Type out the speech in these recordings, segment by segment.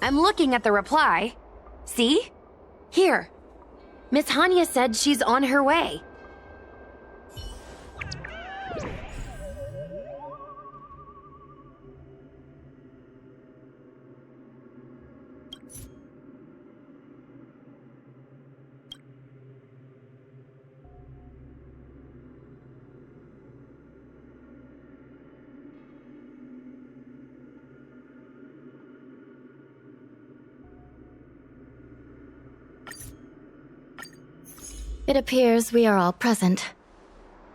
I'm looking at the reply. See? Here. Miss Hanya said she's on her way. It appears we are all present.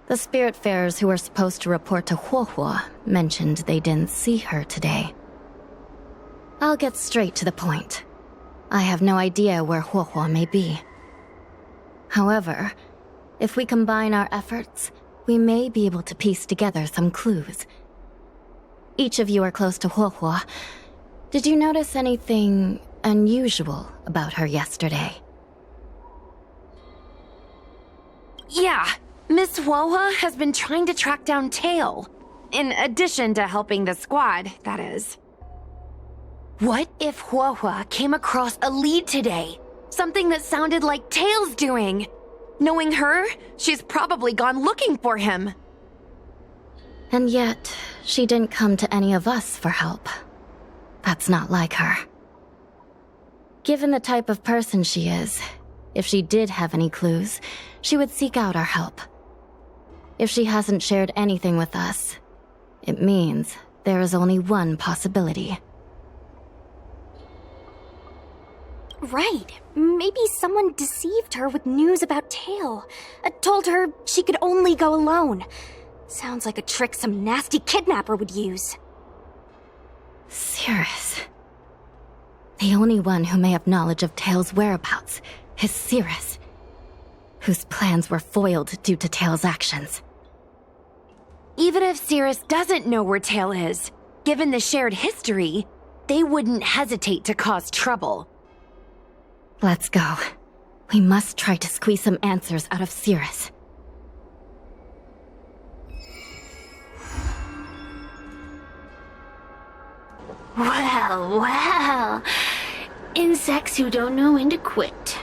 The Spiritfarers who were supposed to report to Huohuo mentioned they didn't see her today. I'll get straight to the point. I have no idea where Huohuo may be. However, if we combine our efforts, we may be able to piece together some clues. Each of you are close to Huohuo. Did you notice anything unusual about her yesterday? Yeah, Miss Huohua has been trying to track down Tail. In addition to helping the squad, that is. What if Huohua came across a lead today? Something that sounded like Tail's doing. Knowing her, she's probably gone looking for him. And yet, she didn't come to any of us for help. That's not like her. Given the type of person she is, if she did have any clues, she would seek out our help. If she hasn't shared anything with us, it means there is only one possibility. Right. Maybe someone deceived her with news about Tail. Told her she could only go alone. Sounds like a trick some nasty kidnapper would use. Cirrus. The only one who may have knowledge of Tail's whereabouts is Cirrus, whose plans were foiled due to Tail's actions. Even if Cirrus doesn't know where Tail is, given the shared history, they wouldn't hesitate to cause trouble. Let's go. We must try to squeeze some answers out of Cirrus. Well. Insects who don't know when to quit.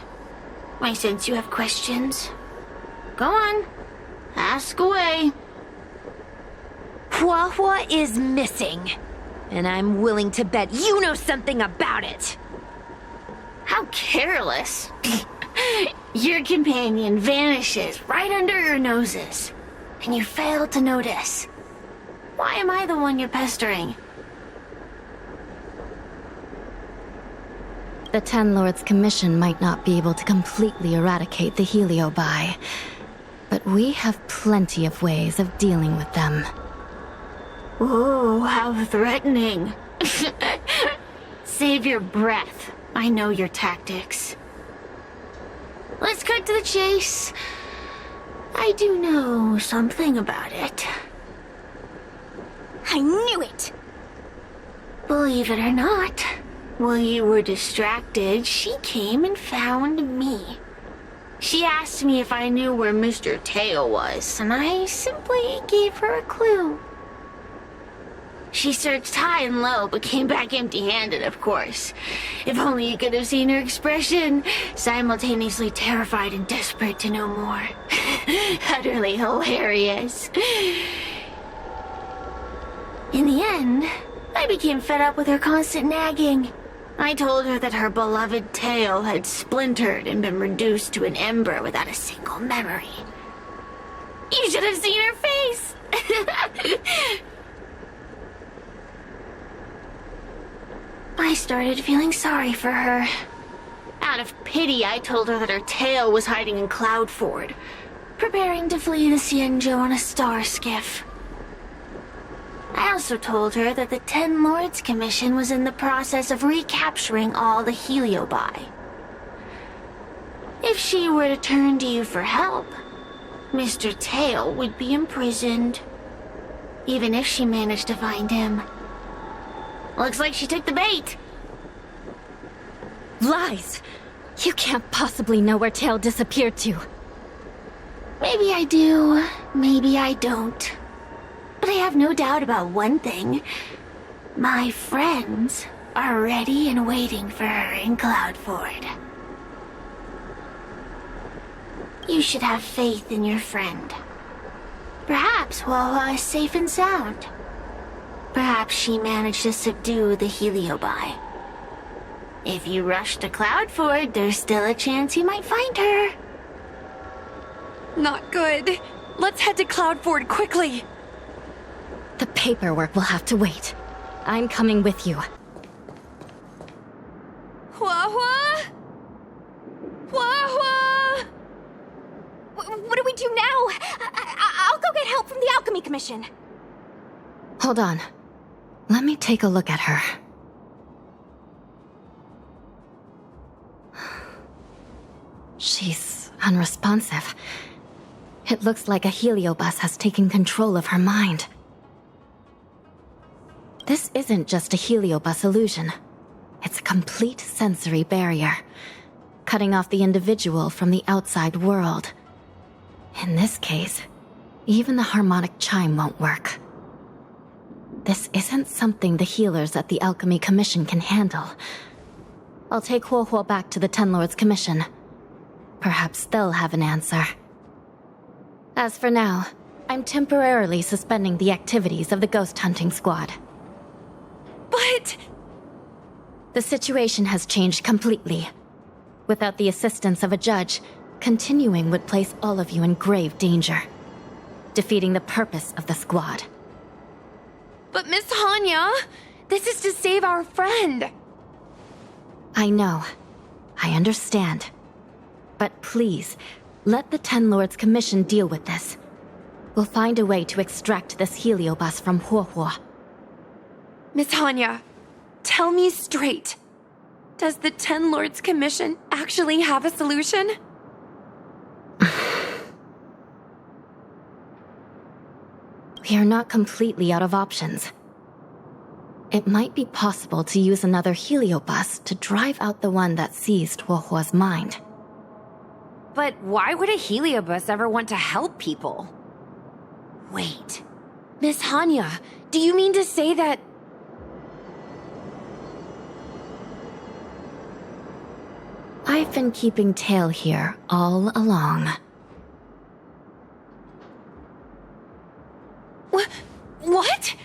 I sense you have questions. Go on. Ask away. Huohua is missing, and I'm willing to bet you know something about it. How careless. Your companion vanishes right under your noses, and you fail to notice. Why am I the one you're pestering? The Ten Lords' commission might not be able to completely eradicate the Heliobi, but we have plenty of ways of dealing with them. Ooh, how threatening. Save your breath. I know your tactics. Let's cut to the chase. I do know something about it. I knew it! Believe it or not, while you were distracted, she came and found me. She asked me if I knew where Mr. Tail was, and I simply gave her a clue. She searched high and low, but came back empty-handed, of course. If only you could have seen her expression, simultaneously terrified and desperate to know more. Utterly hilarious. In the end, I became fed up with her constant nagging. I told her that her beloved Tail had splintered and been reduced to an ember without a single memory. You should have seen her face! I started feeling sorry for her. Out of pity, I told her that her tail was hiding in Cloudford, preparing to flee the Xianzhou on a star skiff. I also told her that the Ten Lords Commission was in the process of recapturing all the Heliobi. If she were to turn to you for help, Mr. Tail would be imprisoned, even if she managed to find him. Looks like she took the bait. Lies! You can't possibly know where Tail disappeared to. Maybe I do, maybe I don't. But I have no doubt about one thing. My friends are ready and waiting for her in Cloudford. You should have faith in your friend. Perhaps Huohua is safe and sound. Perhaps she managed to subdue the Heliobi. If you rush to Cloudford, there's still a chance you might find her. Not good. Let's head to Cloudford quickly. The paperwork will have to wait. I'm coming with you. Huohua? Huohua? What do we do now? I'll go get help from the Alchemy Commission. Hold on. Let me take a look at her. She's unresponsive. It looks like a heliobus has taken control of her mind. This isn't just a heliobus illusion. It's a complete sensory barrier, cutting off the individual from the outside world. In this case, even the harmonic chime won't work. This isn't something the healers at the Alchemy Commission can handle. I'll take Huohua back to the Ten Lords Commission. Perhaps they'll have an answer. As for now, I'm temporarily suspending the activities of the ghost hunting squad. But... The situation has changed completely. Without the assistance of a judge, continuing would place all of you in grave danger, defeating the purpose of the squad. But Miss Hanya, this is to save our friend. I know. I understand. But please, let the Ten Lords Commission deal with this. We'll find a way to extract this heliobus from Huohua. Miss Hanya, tell me straight. Does the Ten Lords Commission actually have a solution? We are not completely out of options. It might be possible to use another heliobus to drive out the one that seized Huohua's mind. But why would a heliobus ever want to help people? Wait. Miss Hanya, do you mean to say that... I've been keeping tail here all along. What?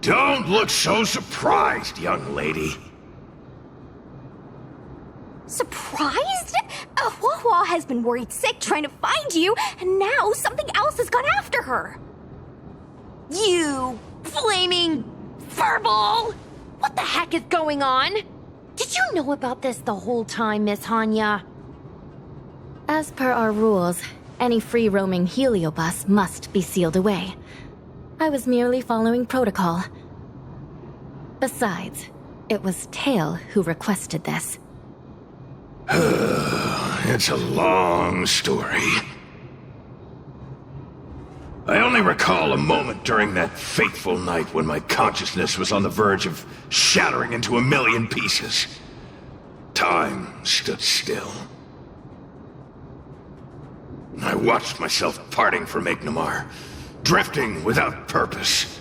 Don't look so surprised, young lady. Surprised? Huohua has been worried sick trying to find you, and now something else has gone after her. You flaming furball! What the heck is going on? Did you know about this the whole time, Miss Hanya? As per our rules, any free-roaming heliobus must be sealed away. I was merely following protocol. Besides, it was Tail who requested this. It's a long story. I only recall a moment during that fateful night when my consciousness was on the verge of shattering into a million pieces. Time stood still. I watched myself parting from Ignomar, drifting without purpose.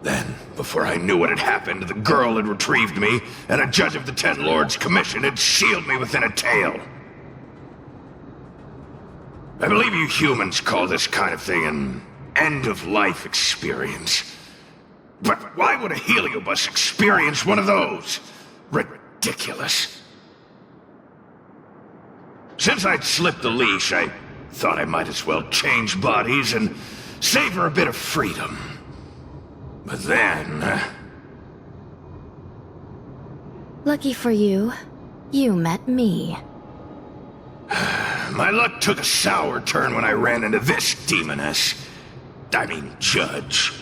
Then, before I knew what had happened, the girl had retrieved me, and a judge of the Ten Lords Commission had sealed me within a tail. I believe you humans call this kind of thing an end-of-life experience. But why would a heliobus experience one of those? Ridiculous. Since I'd slipped the leash, I thought I might as well change bodies and savor a bit of freedom. But then... Lucky for you, you met me. My luck took a sour turn when I ran into this demoness. I mean, judge.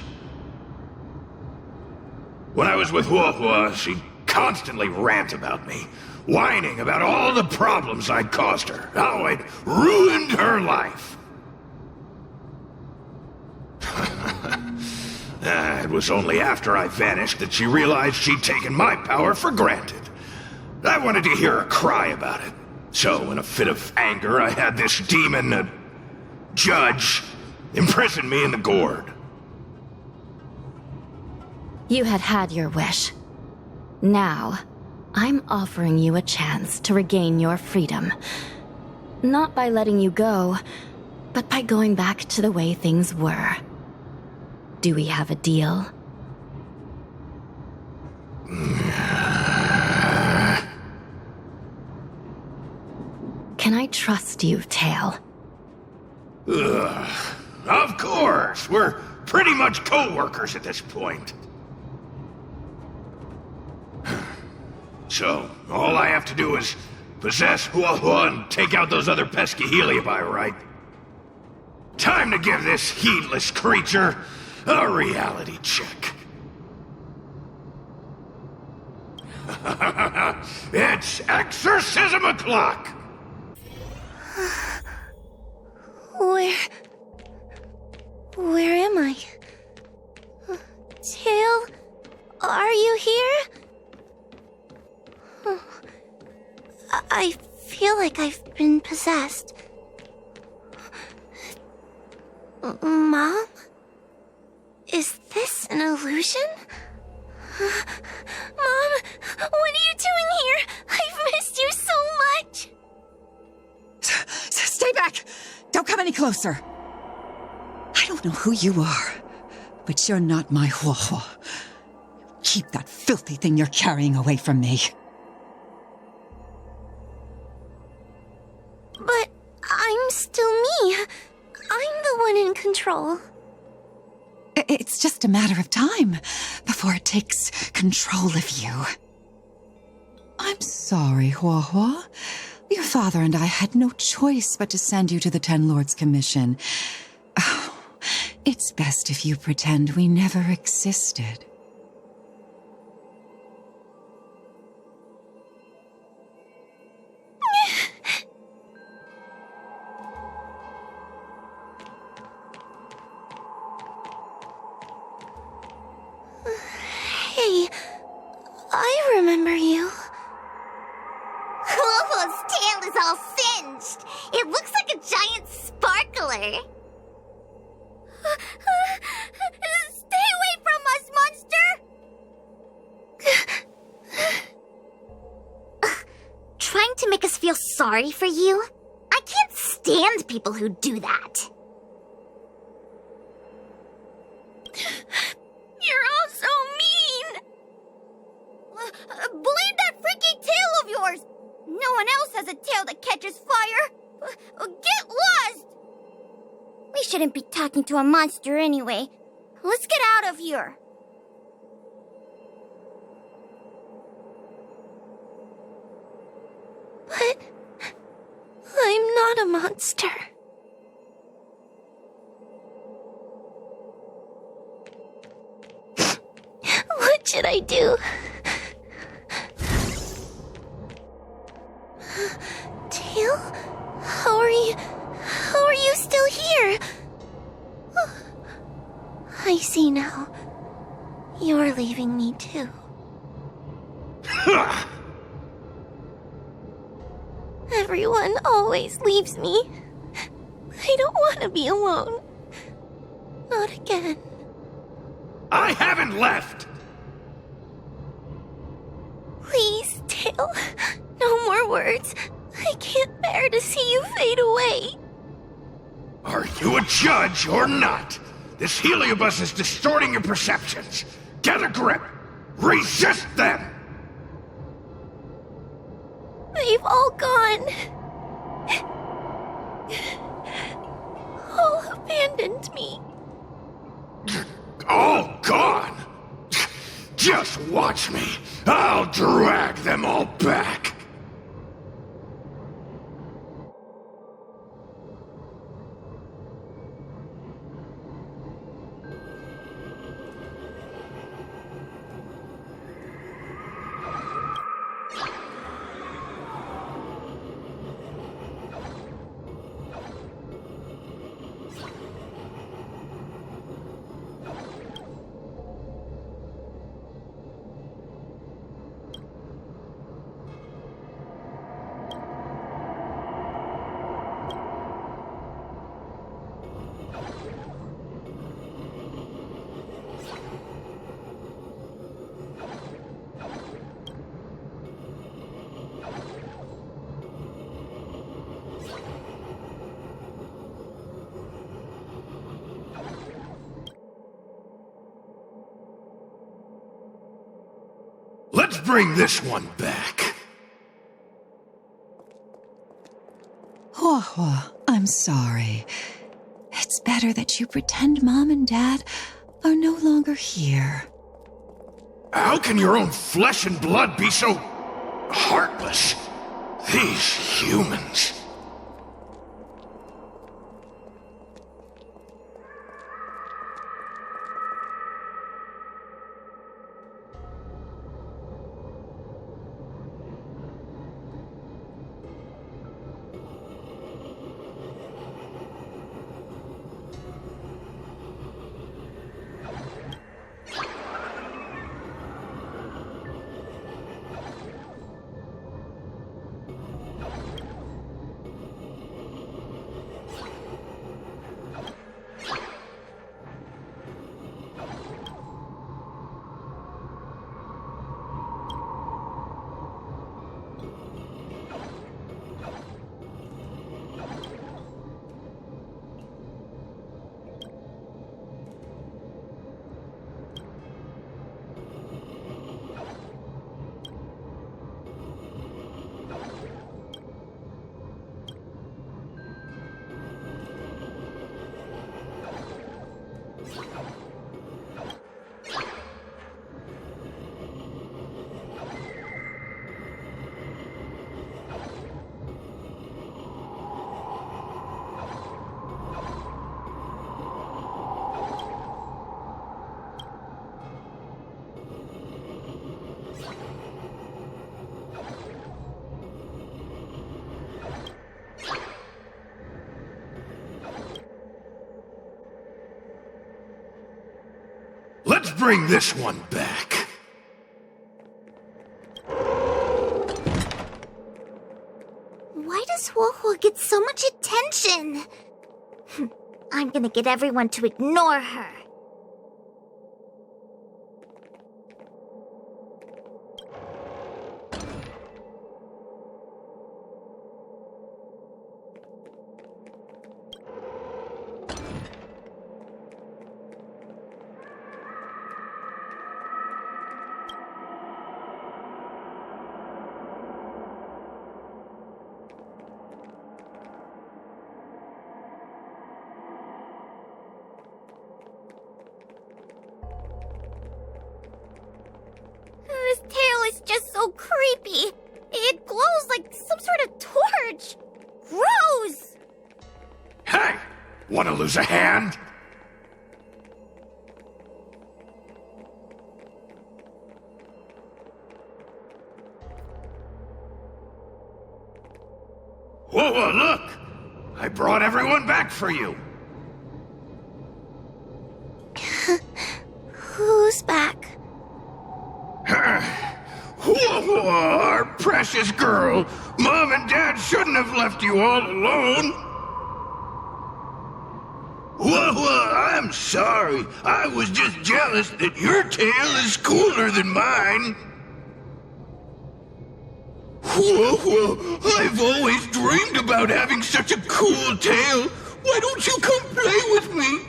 When I was with Huohua, she'd constantly rant about me, whining about all the problems I'd caused her, how I'd ruined her life. It was only after I vanished that she realized she'd taken my power for granted. I wanted to hear her cry about it. So, in a fit of anger, I had this demon, judge, imprison me in the gourd. You had had your wish. Now, I'm offering you a chance to regain your freedom. Not by letting you go, but by going back to the way things were. Do we have a deal? Can I trust you, Tail? Of course! We're pretty much co-workers at this point. So, all I have to do is possess Hua Hua and take out those other pesky Heliobi, right? Time to give this heedless creature a reality check. It's exorcism o'clock! Where am I? Tail? Are you here? I feel like I've been possessed. Mom? Is this an illusion? Mom, what are you doing here? I've missed you so much! Stay back! Don't come any closer! I don't know who you are, but you're not my Hua Hua. Keep that filthy thing you're carrying away from me. But I'm still me. I'm the one in control. It's just a matter of time before it takes control of you. I'm sorry, Hua Hua. Your father and I had no choice but to send you to the Ten Lords Commission. Oh, it's best if you pretend we never existed. Hey, I remember you. Hua's tail is all singed. It looks like a giant sparkler. Stay away from us, monster! Trying to make us feel sorry for you? I can't stand people who do that. You're all so mean! Blame that freaky tail of yours! No one else has a tail that catches fire! Get lost! We shouldn't be talking to a monster anyway. Let's get out of here. But I'm not a monster. What should I do? Tail? How are you still here? I see now. You're leaving me too. Everyone always leaves me. I don't want to be alone. Not again. I haven't left! Please, Tail. No more words. I can't bear to see you fade away. Are you a judge or not? This heliobus is distorting your perceptions. Get a grip. Resist them! They've all gone. All abandoned me. All gone? Just watch me. I'll drag them all back. Let's bring this one back. Hua, I'm sorry. It's better that you pretend Mom and Dad are no longer here. How can your own flesh and blood be so heartless? These humans. Let's bring this one back. Why does Hua get so much attention? I'm gonna get everyone to ignore her. This tail is just so creepy. It glows like some sort of torch. Gross! Hey! Wanna lose a hand? Whoa, look! I brought everyone back for you. Who's back? Whoa, our precious girl. Mom and Dad shouldn't have left you all alone. Whoa, I'm sorry. I was just jealous that your tail is cooler than mine. Whoa, I've always dreamed about having such a cool tail. Why don't you come play with me?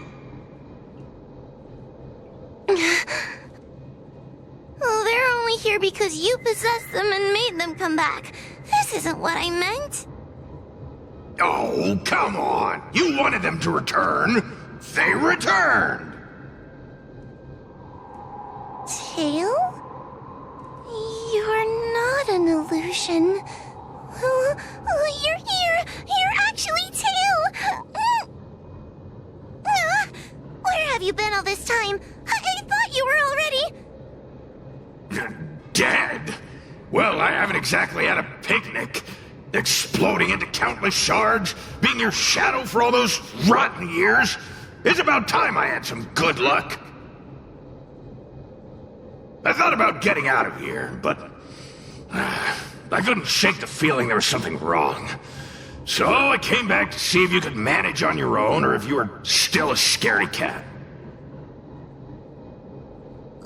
Oh, they're only here because you possessed them and made them come back. This isn't what I meant. Oh, come on. You wanted them to return. They returned. Tail? You're not an illusion. You're here. You're actually Tail. Where have you been all this time? I thought you were already... Dead? Well, I haven't exactly had a picnic. Exploding into countless shards, being your shadow for all those rotten years. It's about time I had some good luck. I thought about getting out of here, but I couldn't shake the feeling there was something wrong. So I came back to see if you could manage on your own or if you were still a scaredy cat.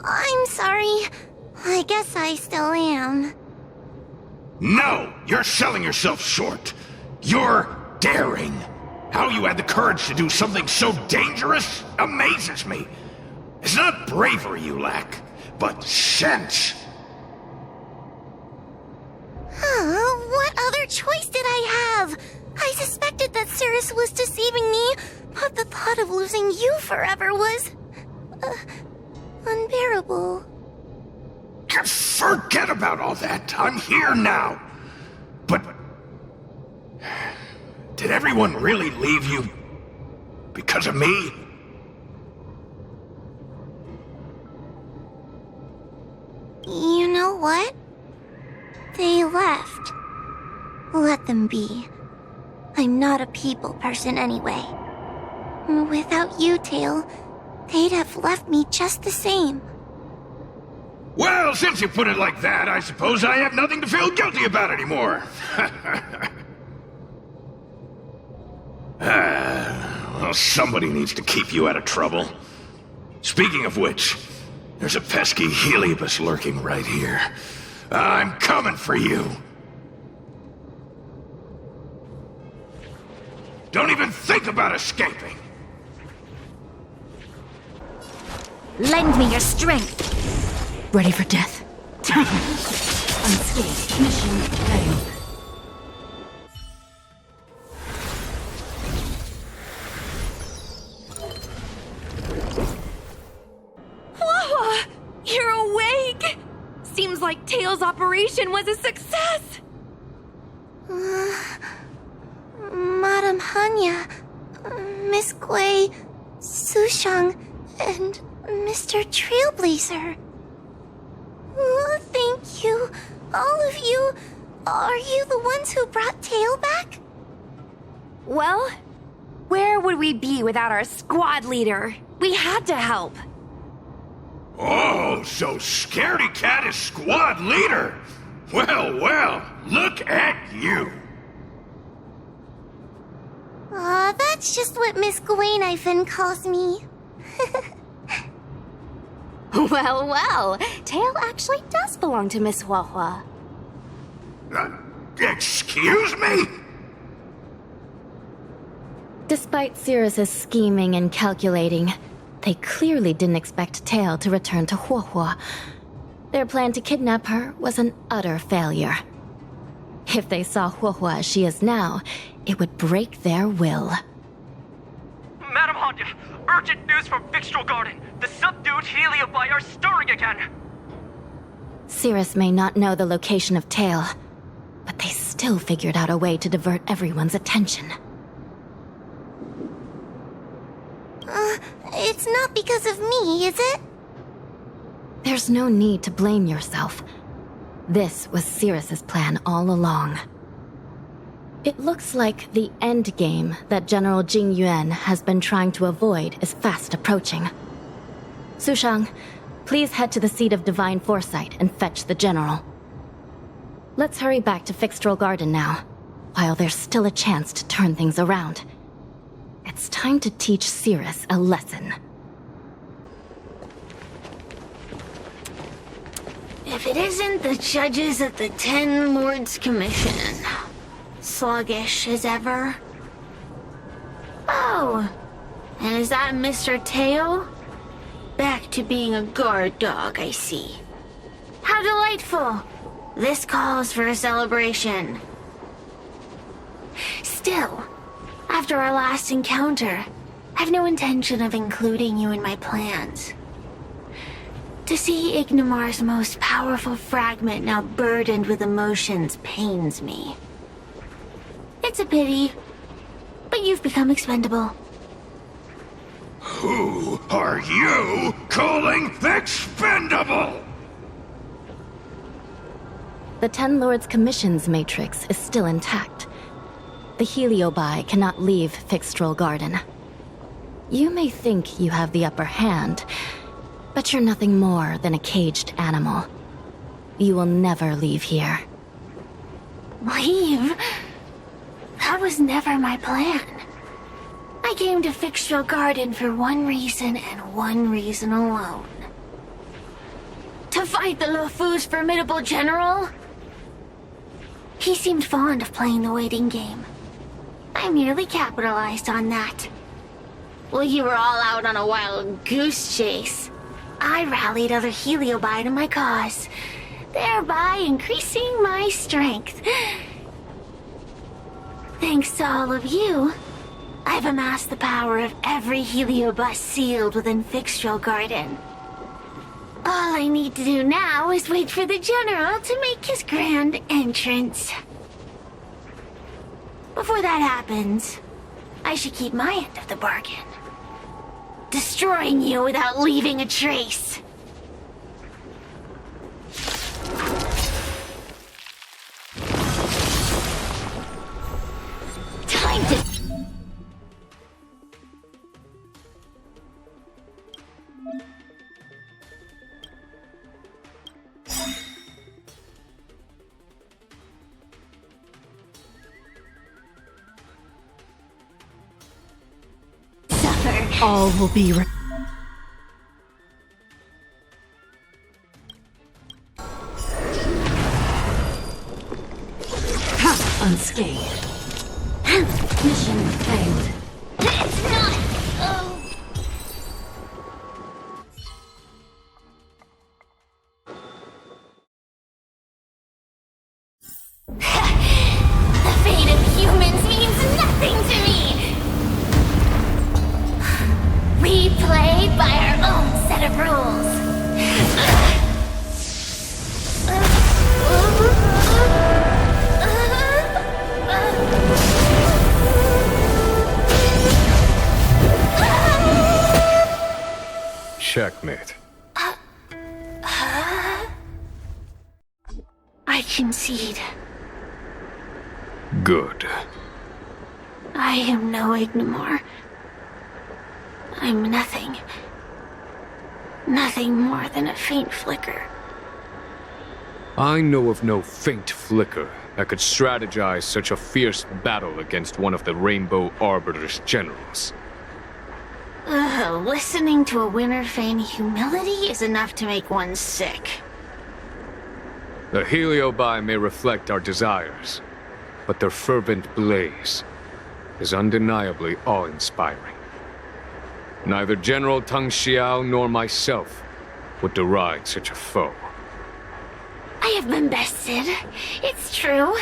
I'm sorry. I guess I still am. No! You're selling yourself short. You're daring. How you had the courage to do something so dangerous amazes me. It's not bravery you lack, but sense. other choice did I have? I suspected that Cirrus was deceiving me, but the thought of losing you forever was... unbearable. Forget about all that. I'm here now. But... did everyone really leave you because of me? You know what? They left. Let them be. I'm not a people person anyway. Without you, Tail, they'd have left me just the same. Well, since you put it like that, I suppose I have nothing to feel guilty about anymore. Well, somebody needs to keep you out of trouble. Speaking of which, there's a pesky Heliobus lurking right here. I'm coming for you. Don't even think about escaping. Lend me your strength. Ready for death? Unscathed. Mission failed. Whoa! You're awake! Seems like Tail's operation was a success! Madame Hanya, Miss Gui, Sushang, and Mr. Trailblazer. Oh, thank you. All of you. Are you the ones who brought Tail back? Well, where would we be without our squad leader? We had to help. Oh, so Scaredy Cat is squad leader. Well, well, look at you. That's just what Miss Gui calls me. Well, well. Tail actually does belong to Miss Huahua. Excuse me? Despite Cirrus's scheming and calculating, they clearly didn't expect Tail to return to Huahua. Their plan to kidnap her was an utter failure. If they saw Huahua as she is now, it would break their will. Madam Hanya, urgent news from Victral Garden. The subdued Heliobi are stirring again. Cirrus may not know the location of Tail, but they still figured out a way to divert everyone's attention. It's not because of me, is it? There's no need to blame yourself. This was Cirrus's plan all along. It looks like the end game that General Jing Yuan has been trying to avoid is fast approaching. Sushang, please head to the seat of Divine Foresight and fetch the General. Let's hurry back to Victral Garden now, while there's still a chance to turn things around. It's time to teach Cirrus a lesson. If it isn't the judges at the Ten Lords Commission, sluggish as ever. Oh, and is that Mr. Tail? Back to being a guard dog, I see. How delightful! This calls for a celebration. Still, after our last encounter, I've no intention of including you in my plans. To see Ignimar's most powerful fragment now burdened with emotions pains me. It's a pity, but you've become expendable. Who are you calling expendable? The Ten Lords Commission's matrix is still intact. The Heliobi cannot leave Victral Garden. You may think you have the upper hand, but you're nothing more than a caged animal. You will never leave here. Leave? That was never my plan. I came to Victral Garden for one reason and one reason alone. To fight the Luofu's formidable general? He seemed fond of playing the waiting game. I merely capitalized on that. While you were all out on a wild goose chase, I rallied other Heliobi to my cause, thereby increasing my strength. Thanks to all of you, I've amassed the power of every heliobus sealed within Fixtral Garden. All I need to do now is wait for the General to make his grand entrance. Before that happens, I should keep my end of the bargain. Destroying you without leaving a trace. Time to... All will be unscathed. Mission failed. It's not... The fate of humans means nothing to me! We play by our own set of rules. Checkmate. I concede. Good. I am no Ignimor. I'm nothing. Nothing more than a faint flicker. I know of no faint flicker that could strategize such a fierce battle against one of the Rainbow Arbiter's generals. Listening to a winner feign humility is enough to make one sick. The Heliobi may reflect our desires, but their fervent blaze is undeniably awe-inspiring. Neither General Tang Xiao nor myself would deride such a foe. I have been bested. It's true.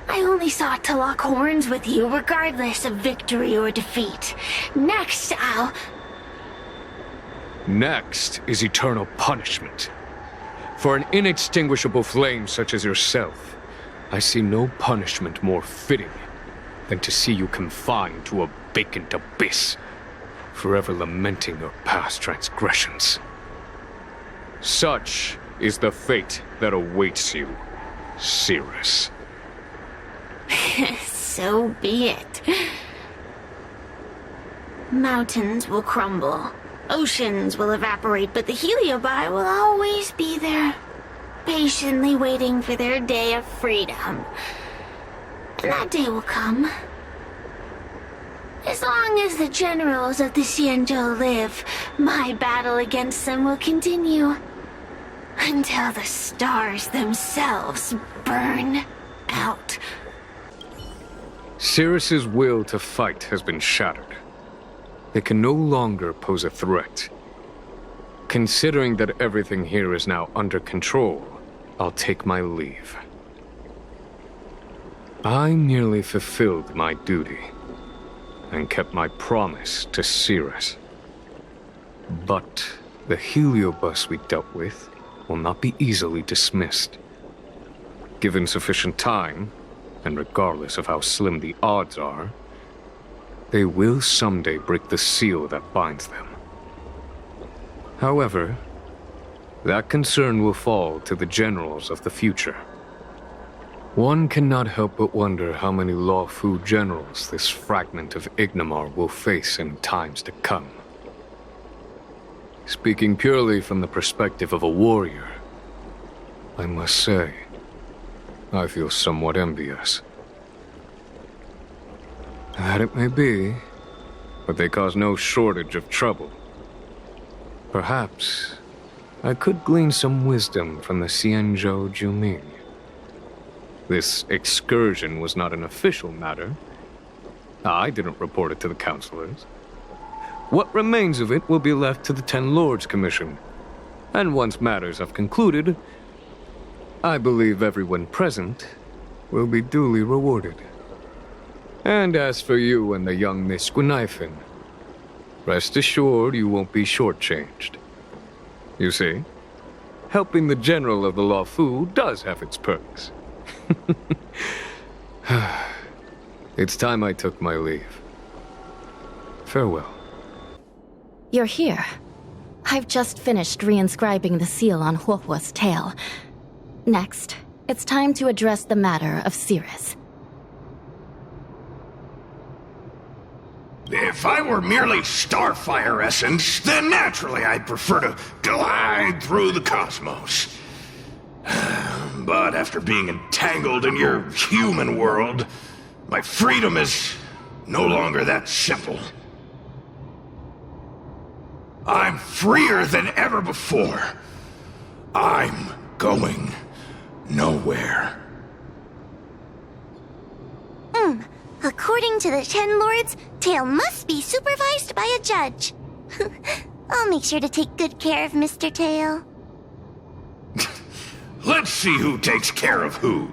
I only sought to lock horns with you regardless of victory or defeat. Next, Next is eternal punishment. For an inextinguishable flame such as yourself, I see no punishment more fitting than to see you confined to a vacant abyss, forever lamenting your past transgressions. Such is the fate that awaits you, Cirrus. So be it. Mountains will crumble, oceans will evaporate, but the Heliobi will always be there, patiently waiting for their day of freedom. And that day will come. As long as the generals of the Xianzhou live, my battle against them will continue. Until the stars themselves burn out. Cirrus's will to fight has been shattered. They can no longer pose a threat. Considering that everything here is now under control, I'll take my leave. I merely fulfilled my duty and kept my promise to Cirrus. But the heliobus we dealt with will not be easily dismissed. Given sufficient time, and regardless of how slim the odds are, they will someday break the seal that binds them. However, that concern will fall to the generals of the future. One cannot help but wonder how many Luofu generals this fragment of Ignimar will face in times to come. Speaking purely from the perspective of a warrior, I must say, I feel somewhat envious. That it may be, but they cause no shortage of trouble. Perhaps I could glean some wisdom from the Xianzhou Juming. This excursion was not an official matter. I didn't report it to the councilors. What remains of it will be left to the Ten Lords Commission. And once matters have concluded, I believe everyone present will be duly rewarded. And as for you and the young Miss Gwynaifin, rest assured you won't be shortchanged. You see, helping the general of the Lawfu does have its perks. It's time I took my leave. Farewell. You're here. I've just finished reinscribing the seal on Huohuo's tail. Next, it's time to address the matter of Cirrus. If I were merely starfire essence, then naturally I'd prefer to glide through the cosmos. But after being entangled in your human world, my freedom is no longer that simple. I'm freer than ever before. I'm going nowhere. According to the Ten Lords, Tail must be supervised by a judge. I'll make sure to take good care of Mr. Tail. Let's see who takes care of who.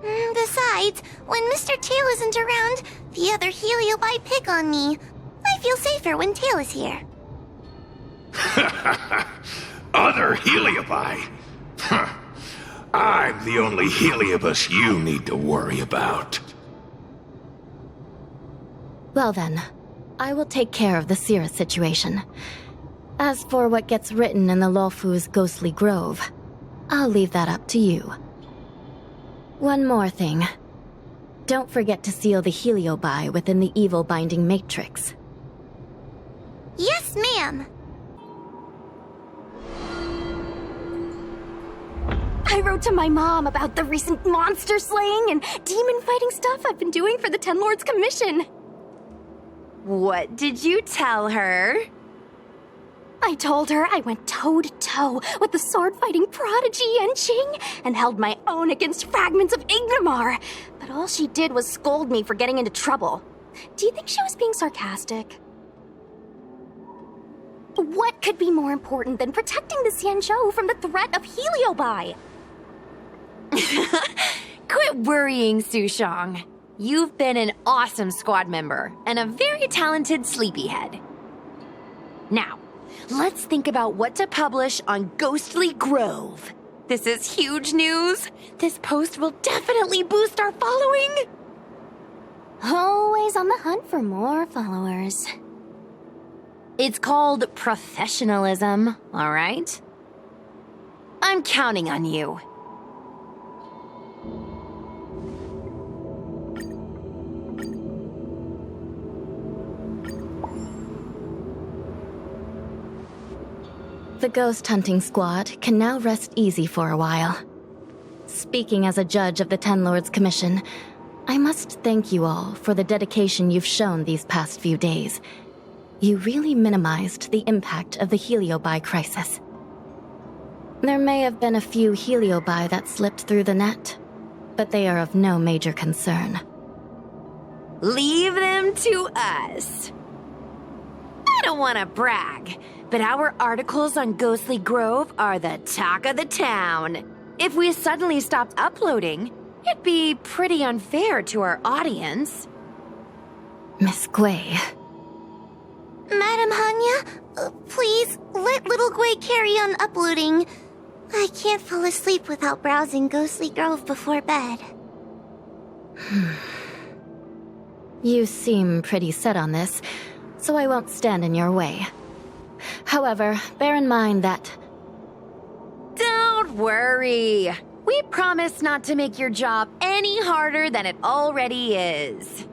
Besides, when Mr. Tail isn't around, the other Heliobi pick on me. I feel safer when Tail is here. Other Heliobi? Huh. I'm the only Heliobus you need to worry about. Well then, I will take care of the Cirrus situation. As for what gets written in the Lawfu's ghostly grove, I'll leave that up to you. One more thing. Don't forget to seal the Heliobi within the evil binding matrix. Yes, ma'am. I wrote to my mom about the recent monster slaying and demon fighting stuff I've been doing for the Ten Lords Commission. What did you tell her? I told her I went toe-to-toe with the sword-fighting prodigy Yenqing and held my own against fragments of Ignimar, but all she did was scold me for getting into trouble. Do you think she was being sarcastic? What could be more important than protecting the Xianzhou from the threat of Heliobi? Quit worrying, Sushong. You've been an awesome squad member and a very talented sleepyhead. Now, let's think about what to publish on Ghostly Grove. This is huge news. This post will definitely boost our following. Always on the hunt for more followers. It's called professionalism, all right? I'm counting on you. The ghost hunting squad can now rest easy for a while. Speaking as a judge of the Ten Lords Commission, I must thank you all for the dedication you've shown these past few days. You really minimized the impact of the Heliobi crisis. There may have been a few Heliobi that slipped through the net, but they are of no major concern. Leave them to us. I don't want to brag, but our articles on Ghostly Grove are the talk of the town. If we suddenly stopped uploading, it'd be pretty unfair to our audience. Miss Gui. Madam Hanya, please let little Gui carry on uploading. I can't fall asleep without browsing Ghostly Grove before bed. You seem pretty set on this, so I won't stand in your way. However, bear in mind that... Don't worry. We promise not to make your job any harder than it already is.